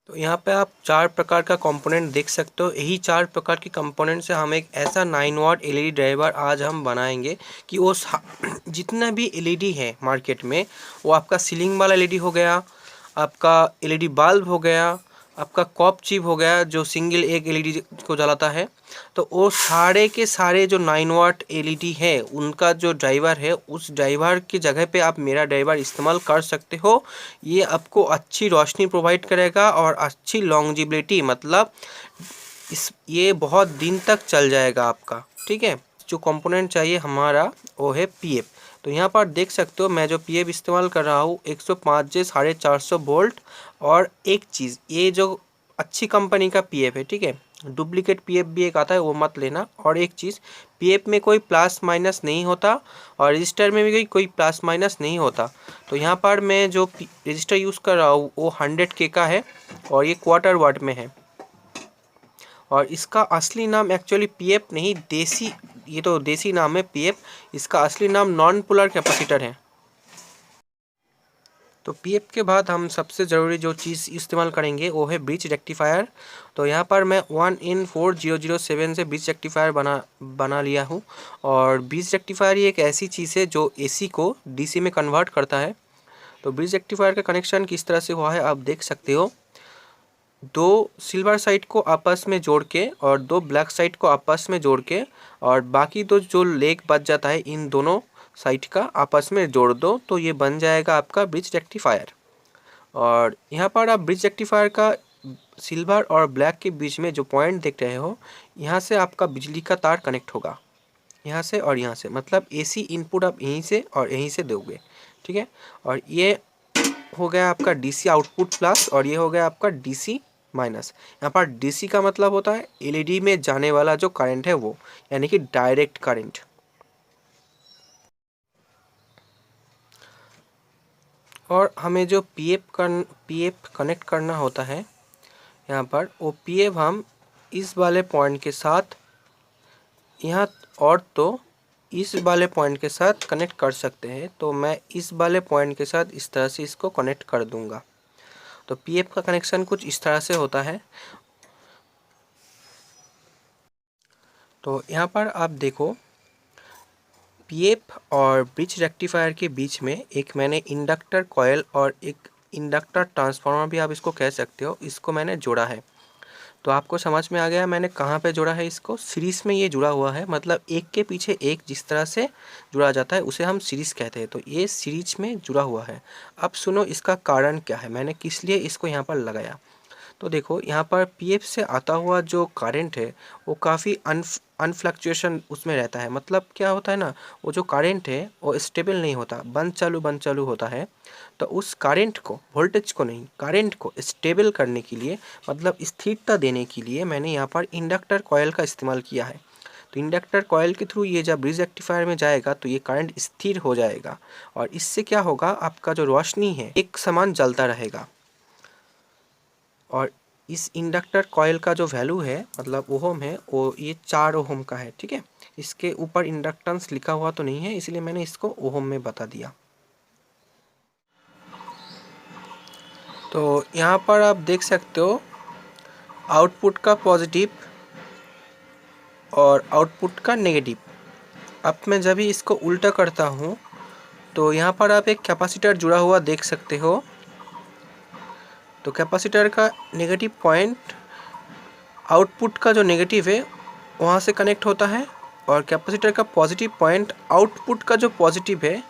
तो यहाँ पे आप 4 प्रकार का कंपोनेंट देख सकते हो। यही 4 प्रकार के कंपोनेंट से हम एक ऐसा 9 वाट एलईडी ड्राइवर आज हम बनाएंगे कि वो जितना भी एलईडी है मार्केट में, वो आपका सीलिंग वाला एलईडी हो गया, आपका एलईडी बल्ब हो गया, आपका कॉप चिप हो गया जो सिंगल एक एलईडी को जलाता है, तो वो सारे के सारे जो 9 वाट एलईडी है उनका जो ड्राइवर है, उस ड्राइवर की जगह पे आप मेरा ड्राइवर इस्तेमाल कर सकते हो। ये आपको अच्छी रोशनी प्रोवाइड करेगा और अच्छी लॉन्जिबिलिटी, मतलब ये बहुत दिन तक चल जाएगा आपका। ठीक है, जो कंपोनेंट चाहिए हमारा वो है पीएफ। तो यहाँ पर देख सकते हो मैं जो पीएफ इस्तेमाल कर रहा हूँ 105J 450 वोल्ट। और एक चीज़, ये जो अच्छी कंपनी का पीएफ है, ठीक है, डुप्लीकेट पीएफ भी एक आता है वो मत लेना। और एक चीज़, पीएफ में कोई प्लस माइनस नहीं होता और रजिस्टर में भी कोई प्लस माइनस नहीं होता। तो यहाँ पर मैं जो रजिस्टर यूज़ कर रहा हूँ वो 100K का है और ये क्वार्टर वाट में है। और इसका असली नाम एक्चुअली पीएफ नहीं, देसी, ये तो देसी नाम है पीएफ, इसका असली नाम नॉन पोलर कैपेसिटर है। तो पीएफ के बाद हम सबसे ज़रूरी जो चीज़ इस्तेमाल करेंगे वो है ब्रिज रेक्टिफायर। तो यहाँ पर मैं 1in4007 से ब्रिज रेक्टिफायर बना लिया हूँ। और ब्रिज रेक्टिफायर ये एक ऐसी चीज़ है जो एसी को डीसी में कन्वर्ट करता है। तो ब्रिज रेक्टिफायर का कनेक्शन किस तरह से हुआ है आप देख सकते हो। 2 सिल्वर साइड को आपस में जोड़ के और 2 ब्लैक साइड को आपस में जोड़ के और बाकी दो जो लेग बच जाता है इन दोनों साइड का आपस में जोड़ दो, तो ये बन जाएगा आपका ब्रिज रेक्टिफायर। और यहाँ पर आप ब्रिज रेक्टिफायर का सिल्वर और ब्लैक के बीच में जो पॉइंट देख रहे हो, यहाँ से आपका बिजली का तार कनेक्ट होगा, यहाँ से और यहाँ से, मतलब एसी इनपुट आप यहीं से और यहीं से दोगे। ठीक है, और ये हो गया आपका डीसी आउटपुट प्लस और ये हो गया आपका डीसी माइनस। यहाँ पर डीसी का मतलब होता है एलईडी में जाने वाला जो करंट है वो, यानी कि डायरेक्ट करंट। और हमें जो पीएफ कनेक्ट करना होता है यहाँ पर, वो पीएफ हम इस वाले पॉइंट के साथ यहाँ और तो इस वाले पॉइंट के साथ कनेक्ट कर सकते हैं। तो मैं इस वाले पॉइंट के साथ इस तरह से इसको कनेक्ट कर दूंगा। तो पीएफ का कनेक्शन कुछ इस तरह से होता है। तो यहाँ पर आप देखो, पीएफ और ब्रिज रेक्टिफायर के बीच में एक मैंने इंडक्टर कॉयल और एक इंडक्टर ट्रांसफार्मर भी आप इसको कह सकते हो, इसको मैंने जोड़ा है। तो आपको समझ में आ गया मैंने कहाँ पे जोड़ा है इसको। सीरीज़ में ये जुड़ा हुआ है, मतलब एक के पीछे एक जिस तरह से जुड़ा जाता है उसे हम सीरीज़ कहते हैं। तो ये सीरीज में जुड़ा हुआ है। अब सुनो इसका कारण क्या है, मैंने किस लिए इसको यहाँ पर लगाया। तो देखो यहाँ पर पीएफ से आता हुआ जो करंट है वो काफ़ी अनफ्लक्चुएशन उसमें रहता है। मतलब क्या होता है ना, वो जो करंट है वो स्टेबल नहीं होता, बंद चालू होता है। तो उस करंट को, वोल्टेज को नहीं, करंट को स्टेबल करने के लिए, मतलब स्थिरता देने के लिए मैंने यहाँ पर इंडक्टर कॉयल का इस्तेमाल किया है। तो इंडक्टर कॉयल के थ्रू ये जब ब्रिज रेक्टिफायर में जाएगा तो ये करंट स्थिर हो जाएगा और इससे क्या होगा, आपका जो रोशनी है एक समान जलता रहेगा। और इस इंडक्टर कॉयल का जो वैल्यू है, मतलब ओहम है, वो ये 4 ओहम का है। ठीक है, इसके ऊपर इंडक्टेंस लिखा हुआ तो नहीं है, इसलिए मैंने इसको ओहम में बता दिया। तो यहाँ पर आप देख सकते हो आउटपुट का पॉजिटिव और आउटपुट का नेगेटिव। अब मैं जब भी इसको उल्टा करता हूँ तो यहाँ पर आप एक कैपेसिटर जुड़ा हुआ देख सकते हो। तो कैपेसिटर का नेगेटिव पॉइंट आउटपुट का जो नेगेटिव है वहाँ से कनेक्ट होता है और कैपेसिटर का पॉजिटिव पॉइंट आउटपुट का जो पॉजिटिव है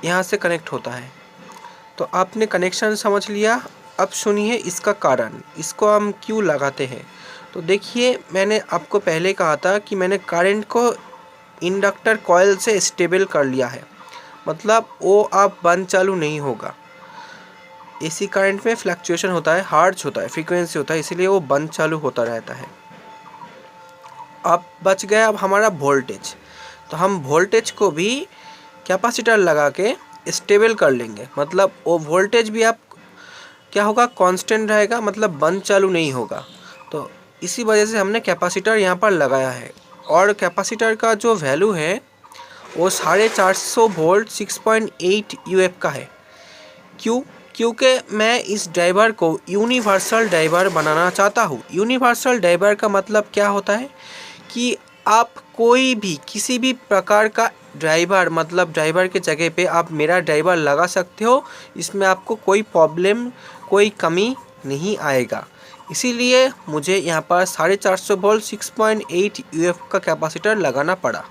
यहाँ से कनेक्ट होता है। तो आपने कनेक्शन समझ लिया। अब सुनिए इसका कारण, इसको हम क्यों लगाते हैं। तो देखिए, मैंने आपको पहले कहा था कि मैंने करंट को इंडक्टर कॉयल से स्टेबल कर लिया है, मतलब वो अब बंद चालू नहीं होगा। एसी करंट में फ्लक्चुएशन होता है, हर्ट्ज होता है, फ्रीक्वेंसी होता है, इसीलिए वो बंद चालू होता रहता है। अब बच गया अब हमारा वोल्टेज। तो हम वोल्टेज को भी कैपेसिटर लगा के स्टेबल कर लेंगे, मतलब वो वोल्टेज भी आप क्या होगा, कांस्टेंट रहेगा, मतलब बंद चालू नहीं होगा। तो इसी वजह से हमने कैपेसिटर यहाँ पर लगाया है। और कैपेसिटर का जो वैल्यू है वो 450 वोल्ट 6.8 यूएफ का है। क्यों? क्योंकि मैं इस ड्राइवर को यूनिवर्सल ड्राइवर बनाना चाहता हूँ। यूनिवर्सल ड्राइवर का मतलब क्या होता है कि आप कोई भी किसी भी प्रकार का ड्राइवर, मतलब ड्राइवर के जगह पे आप मेरा ड्राइवर लगा सकते हो। इसमें आपको कोई प्रॉब्लम, कोई कमी नहीं आएगा। इसीलिए मुझे यहाँ पर 450 वोल्ट 6.8 यूएफ का कैपेसिटर लगाना पड़ा।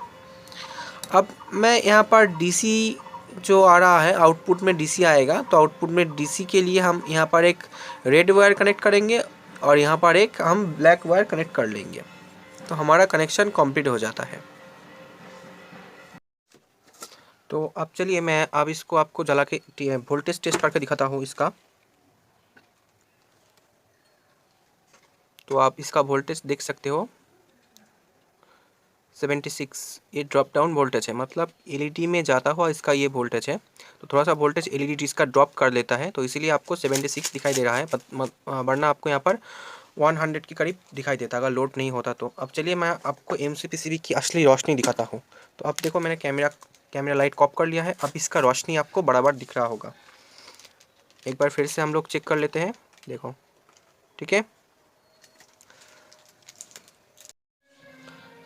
अब मैं यहाँ पर डीसी जो आ रहा है, आउटपुट में डीसी आएगा, तो आउटपुट में डीसी के लिए हम यहाँ पर एक रेड वायर कनेक्ट करेंगे और यहाँ पर एक हम ब्लैक वायर कनेक्ट कर लेंगे, तो हमारा कनेक्शन कंप्लीट हो जाता है। तो अब चलिए मैं अब इसको आपको जला के वोल्टेज टेस्ट करके दिखाता हूँ इसका। तो आप इसका वोल्टेज देख सकते हो 76, ये ड्रॉप डाउन वोल्टेज है, मतलब एलईडी में जाता हुआ इसका ये वोल्टेज है। तो थोड़ा सा वोल्टेज एलईडी इसका ड्रॉप कर लेता है, तो इसीलिए आपको 76 दिखाई दे रहा है, वरना आपको यहाँ पर 100 के करीब दिखाई देता अगर लोड नहीं होता तो। अब चलिए मैं आपको MCPCB की असली रोशनी दिखाता हूँ। तो अब देखो मैंने कैमरा लाइट ऑफ कर लिया है। अब इसका रोशनी आपको बराबर दिख रहा होगा। एक बार फिर से हम लोग चेक कर लेते हैं, देखो, ठीक है।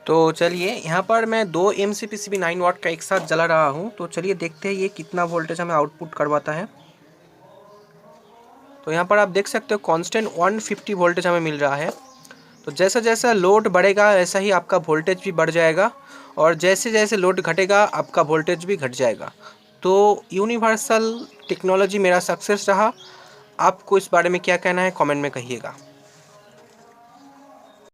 तो चलिए यहाँ पर मैं 2 MCPCB 9 वाट का एक साथ जला रहा हूँ। तो चलिए देखते हैं ये कितना वोल्टेज हमें आउटपुट करवाता है। तो यहाँ पर आप देख सकते हो कांस्टेंट 150 वोल्टेज हमें मिल रहा है। तो जैसा जैसा लोड बढ़ेगा वैसा ही आपका वोल्टेज भी बढ़ जाएगा, और जैसे जैसे लोड घटेगा आपका वोल्टेज भी घट जाएगा। तो यूनिवर्सल टेक्नोलॉजी मेरा सक्सेस रहा। आपको इस बारे में क्या कहना है, कमेंट में कहिएगा।